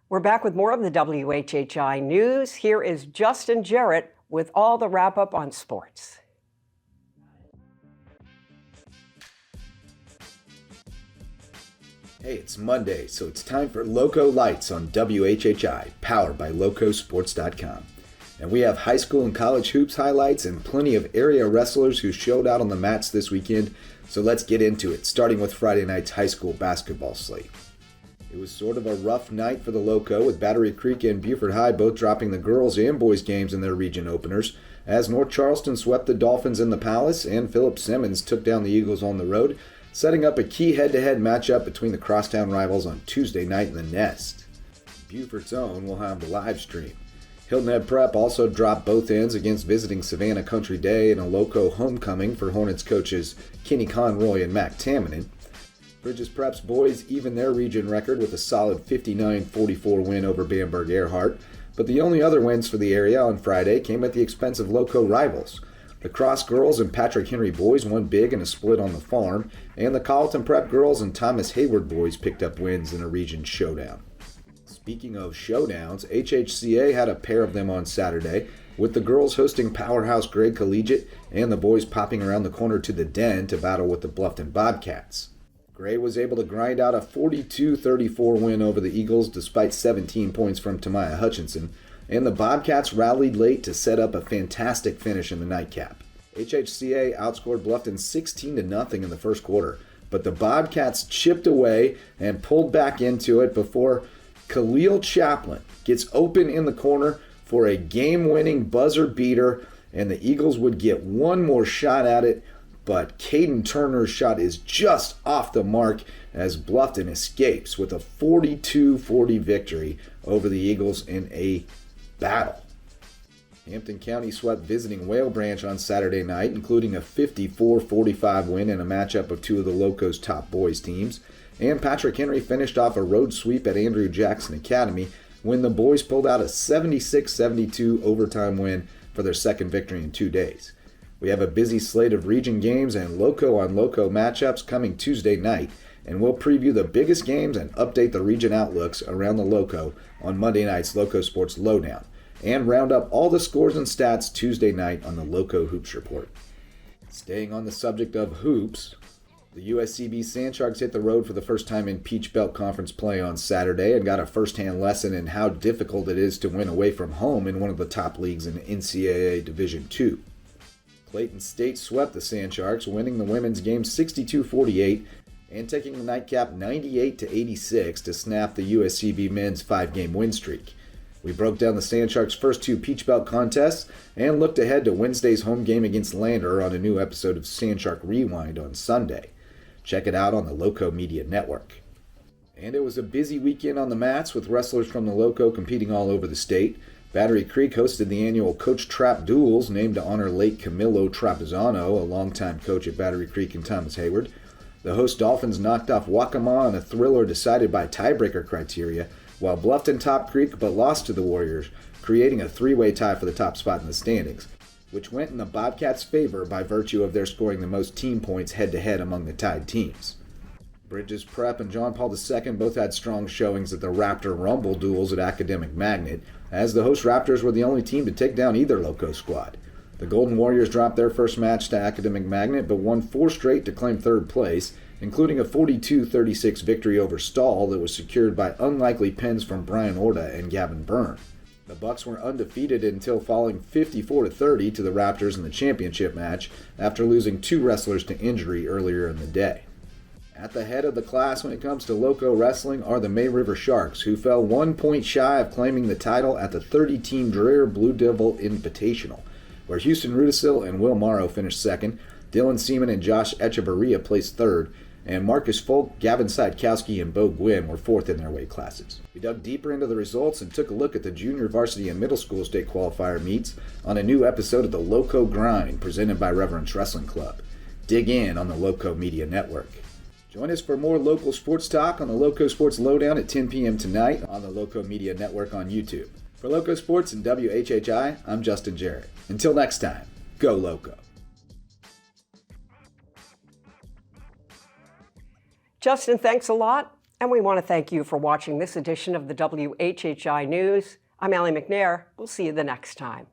We're back with more of the WHHI news. Here is Justin Jarrett with all the wrap-up on sports. Hey, it's Monday, so it's time for LowCo Lights on WHHI, powered by LowCoSports.com. And we have high school and college hoops highlights and plenty of area wrestlers who showed out on the mats this weekend, so let's get into it, starting with Friday night's high school basketball slate. It was sort of a rough night for the LowCo, with Battery Creek and Beaufort High both dropping the girls' and boys' games in their region openers, as North Charleston swept the Dolphins in the Palace and Philip Simmons took down the Eagles on the road, setting up a key head-to-head matchup between the crosstown rivals on Tuesday night in the Nest. Beaufort's own will have the live stream. Hilton Head Prep also dropped both ends against visiting Savannah Country Day in a LowCo homecoming for Hornets coaches Kenny Conroy and Mac Tamminen. Bridges Prep's boys even their region record with a solid 59-44 win over Bamberg-Ehrhardt, but the only other wins for the area on Friday came at the expense of LowCo rivals. The Cross girls and Patrick Henry boys won big in a split on the farm, and the Colleton Prep girls and Thomas Heyward boys picked up wins in a region showdown. Speaking of showdowns, HHCA had a pair of them on Saturday, with the girls hosting powerhouse Gray Collegiate and the boys popping around the corner to the Den to battle with the Bluffton Bobcats. Gray was able to grind out a 42-34 win over the Eagles despite 17 points from Tamaya Hutchinson, and the Bobcats rallied late to set up a fantastic finish in the nightcap. HHCA outscored Bluffton 16-0 in the first quarter, but the Bobcats chipped away and pulled back into it before Khalil Chaplin gets open in the corner for a game-winning buzzer beater, and the Eagles would get one more shot at it, but Caden Turner's shot is just off the mark as Bluffton escapes with a 42-40 victory over the Eagles in a battle. Hampton County swept visiting Whale Branch on Saturday night, including a 54-45 win in a matchup of two of the LowCo's top boys teams, and Patrick Henry finished off a road sweep at Andrew Jackson Academy when the boys pulled out a 76-72 overtime win for their second victory in 2 days. We have a busy slate of region games and LowCo on LowCo matchups coming Tuesday night, and we'll preview the biggest games and update the region outlooks around the LowCo on Monday night's LowCo Sports Lowdown, and round up all the scores and stats Tuesday night on the LowCo Hoops Report. Staying on the subject of hoops, the USCB Sandsharks hit the road for the first time in Peach Belt Conference play on Saturday and got a first-hand lesson in how difficult it is to win away from home in one of the top leagues in NCAA Division II. Clayton State swept the Sandsharks, winning the women's game 62-48 and taking the nightcap 98-86 to snap the USCB men's 5-game win streak. We broke down the Sandsharks' first two Peach Belt contests and looked ahead to Wednesday's home game against Lander on a new episode of Sandshark Rewind on Sunday. Check it out on the LowCo Media Network. And it was a busy weekend on the mats with wrestlers from the LowCo competing all over the state. Battery Creek hosted the annual Coach Trap Duels, named to honor late Camilo Trapezzano, a longtime coach at Battery Creek and Thomas Heyward. The host Dolphins knocked off Waccamaw in a thriller decided by tiebreaker criteria, while Bluffton topped Creek but lost to the Warriors, creating a three-way tie for the top spot in the standings, which went in the Bobcats' favor by virtue of their scoring the most team points head-to-head among the tied teams. Bridges Prep and John Paul II both had strong showings at the Raptor Rumble duels at Academic Magnet, as the host Raptors were the only team to take down either LowCo squad. The Golden Warriors dropped their first match to Academic Magnet, but won 4 straight to claim third place, including a 42-36 victory over Stahl that was secured by unlikely pens from Brian Orta and Gavin Byrne. The Bucks were undefeated until falling 54-30 to the Raptors in the championship match after losing 2 wrestlers to injury earlier in the day. At the head of the class when it comes to LowCo wrestling are the May River Sharks, who fell 1 point shy of claiming the title at the 30-team Dreher Blue Devil Invitational, where Houston Rudisil and Will Morrow finished second, Dylan Seaman and Josh Echevarria placed third, and Marcus Folk, Gavin Sidekowski, and Bo Gwynn were fourth in their weight classes. We dug deeper into the results and took a look at the junior varsity and middle school state qualifier meets on a new episode of the LowCo Grind presented by Reverence Wrestling Club. Dig in on the LowCo Media Network. Join us for more local sports talk on the LowCo Sports Lowdown at 10 p.m. tonight on the LowCo Media Network on YouTube. For LowCo Sports and WHHI, I'm Justin Jarrett. Until next time, go LowCo. Justin, thanks a lot. And we want to thank you for watching this edition of the WHHI News. I'm Allie McNair. We'll see you the next time.